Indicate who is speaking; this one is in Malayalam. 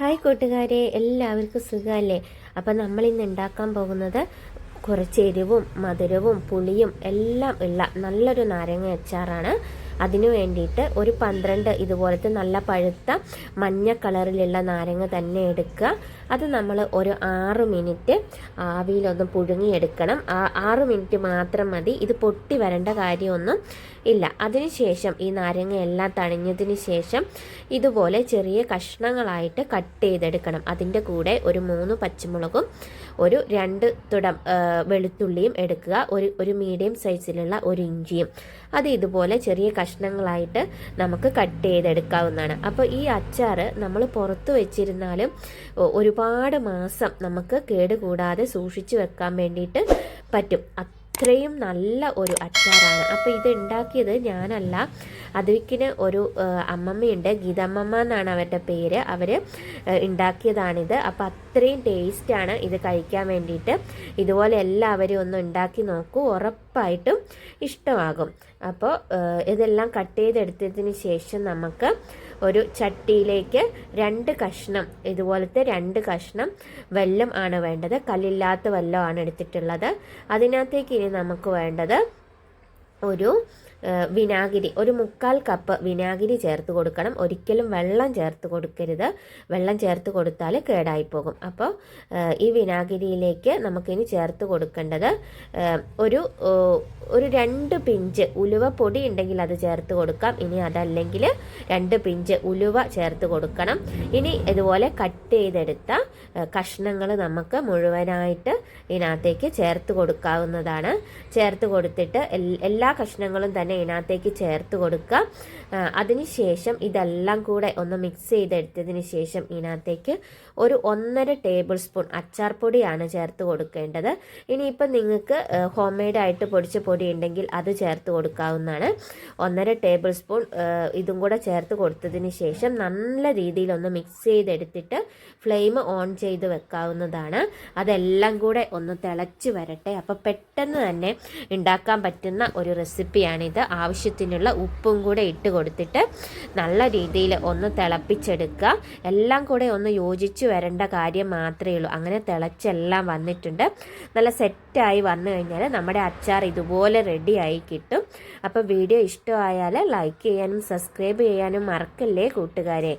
Speaker 1: ഹായ് കൂട്ടുകാരെ, എല്ലാവർക്കും സുഖമല്ലേ? അപ്പം നമ്മളിന്ന് ഉണ്ടാക്കാൻ പോകുന്നത് കുറച്ച് എരിവും മധുരവും പുളിയും എല്ലാം ഉള്ള നല്ലൊരു നാരങ്ങ അച്ചാറാണ്. അതിനു വേണ്ടിയിട്ട് ഒരു 12 ഇതുപോലത്തെ നല്ല പഴുത്ത മഞ്ഞ കളറിലുള്ള നാരങ്ങ തന്നെ എടുക്കുക. അത് നമ്മൾ ഒരു 6 മിനിറ്റ് ആവിയിലൊന്ന് പുഴുങ്ങിയെടുക്കണം. 6 മിനിറ്റ് മാത്രം മതി. ഇത് പൊട്ടി വരേണ്ട കാര്യമൊന്നും ഇല്ല. അതിനുശേഷം ഈ നാരങ്ങ എല്ലാം തണിഞ്ഞതിന് ശേഷം ഇതുപോലെ ചെറിയ കഷ്ണങ്ങളായിട്ട് കട്ട് ചെയ്തെടുക്കണം. അതിൻ്റെ കൂടെ ഒരു 3 പച്ചമുളകും ഒരു 2 തുടം വെളുത്തുള്ളിയും എടുക്കുക. ഒരു മീഡിയം സൈസിലുള്ള ഒരു ഇഞ്ചിയും അത് ഇതുപോലെ ചെറിയ കഷ്ണങ്ങളായിട്ട് നമുക്ക് കട്ട് ചെയ്തെടുക്കാവുന്നതാണ്. അപ്പോൾ ഈ അച്ചാർ നമ്മൾ പുറത്ത് വെച്ചിരുന്നാലും ഒരുപാട് മാസം നമുക്ക് കേടുകൂടാതെ സൂക്ഷിച്ചു വെക്കാൻ വേണ്ടിയിട്ട് പറ്റും. അത്രയും നല്ല ഒരു അച്ചാറാണ്. അപ്പോൾ ഇത് ഉണ്ടാക്കിയത് ഞാനല്ല, അതുവിക്കിന് ഒരു അമ്മമ്മയുണ്ട്, ഗീതമ്മമ്മ എന്നാണ് അവരുടെ പേര്. അവർ ഉണ്ടാക്കിയതാണിത്. അപ്പോൾ അത്രയും ടേസ്റ്റാണ് ഇത് കഴിക്കാൻ വേണ്ടിയിട്ട്. ഇതുപോലെ എല്ലാവരും ഒന്ന് ഉണ്ടാക്കി നോക്കൂ, ഉറപ്പായിട്ടും ഇഷ്ടമാകും. അപ്പോൾ ഇതെല്ലാം കട്ട് ചെയ്തെടുത്തതിന് ശേഷം നമുക്ക് ഒരു ചട്ടിയിലേക്ക് 2 കഷ്ണം ഇതുപോലത്തെ 2 കഷ്ണം വെല്ലം ആണ് വേണ്ടത്. കല്ലില്ലാത്ത വെല്ലമാണ് എടുത്തിട്ടുള്ളത്. അതിനകത്തേക്ക് ഇനി നമുക്ക് വേണ്ടത് ഒരു വിനാഗിരി, ഒരു 1/4 കപ്പ് വിനാഗിരി ചേർത്ത് കൊടുക്കണം. ഒരിക്കലും വെള്ളം ചേർത്ത് കൊടുക്കരുത്. വെള്ളം ചേർത്ത് കൊടുത്താൽ കേടായി പോകും. അപ്പോൾ ഈ വിനാഗിരിയിലേക്ക് നമുക്കിനി ചേർത്ത് കൊടുക്കേണ്ടത് ഒരു 2 പിഞ്ച് ഉലുവ പൊടി ഉണ്ടെങ്കിൽ അത് ചേർത്ത് കൊടുക്കാം. ഇനി അതല്ലെങ്കിൽ 2 പിഞ്ച് ഉലുവ ചേർത്ത് കൊടുക്കണം. ഇനി ഇതുപോലെ കട്ട് ചെയ്തെടുത്ത കഷ്ണങ്ങൾ നമുക്ക് മുഴുവനായിട്ട് ഇതിനകത്തേക്ക് ചേർത്ത് കൊടുക്കാവുന്നതാണ്. ചേർത്ത് കൊടുത്തിട്ട് എല്ലാ കഷ്ണങ്ങളും തന്നെ ഇതിനകത്തേക്ക് ചേർത്ത് കൊടുക്കുക. അതിനുശേഷം ഇതെല്ലാം കൂടെ ഒന്ന് മിക്സ് ചെയ്തെടുത്തതിന് ശേഷം ഇതിനകത്തേക്ക് ഒരു 1.5 ടേബിൾ സ്പൂൺ അച്ചാർ പൊടിയാണ് ചേർത്ത് കൊടുക്കേണ്ടത്. ഇനിയിപ്പം നിങ്ങൾക്ക് ഹോം മെയ്ഡായിട്ട് പൊടിച്ച പൊടി ഉണ്ടെങ്കിൽ അത് ചേർത്ത് കൊടുക്കാവുന്നതാണ്. 1.5 ടേബിൾ സ്പൂൺ ഇതും കൂടെ ചേർത്ത് കൊടുത്തതിന് ശേഷം നല്ല രീതിയിൽ ഒന്ന് മിക്സ് ചെയ്തെടുത്തിട്ട് ഫ്ലെയിം ഓൺ ചെയ്ത് വെക്കാവുന്നതാണ്. അതെല്ലാം കൂടെ ഒന്ന് തിളച്ച് വരട്ടെ. അപ്പോൾ പെട്ടെന്ന് തന്നെ ഉണ്ടാക്കാൻ പറ്റുന്ന ഒരു റെസിപ്പിയാണിത്. ആവശ്യത്തിനുള്ള ഉപ്പും കൂടെ ഇട്ട് കൊടുത്തിട്ട് നല്ല രീതിയിൽ ഒന്ന് തിളപ്പിച്ചെടുക്കുക. എല്ലാം കൂടെ ഒന്ന് യോജിച്ച് വരേണ്ട കാര്യം മാത്രമേ ഉള്ളൂ. അങ്ങനെ തിളച്ചെല്ലാം വന്നിട്ടുണ്ട്. നല്ല സെറ്റായി വന്നു കഴിഞ്ഞാൽ നമ്മുടെ അച്ചാർ ഇതുപോലെ റെഡിയായി കിട്ടും. അപ്പോൾ വീഡിയോ ഇഷ്ടമായാൽ ലൈക്ക് ചെയ്യാനും സബ്സ്ക്രൈബ് ചെയ്യാനും മറക്കല്ലേ കൂട്ടുകാരെ.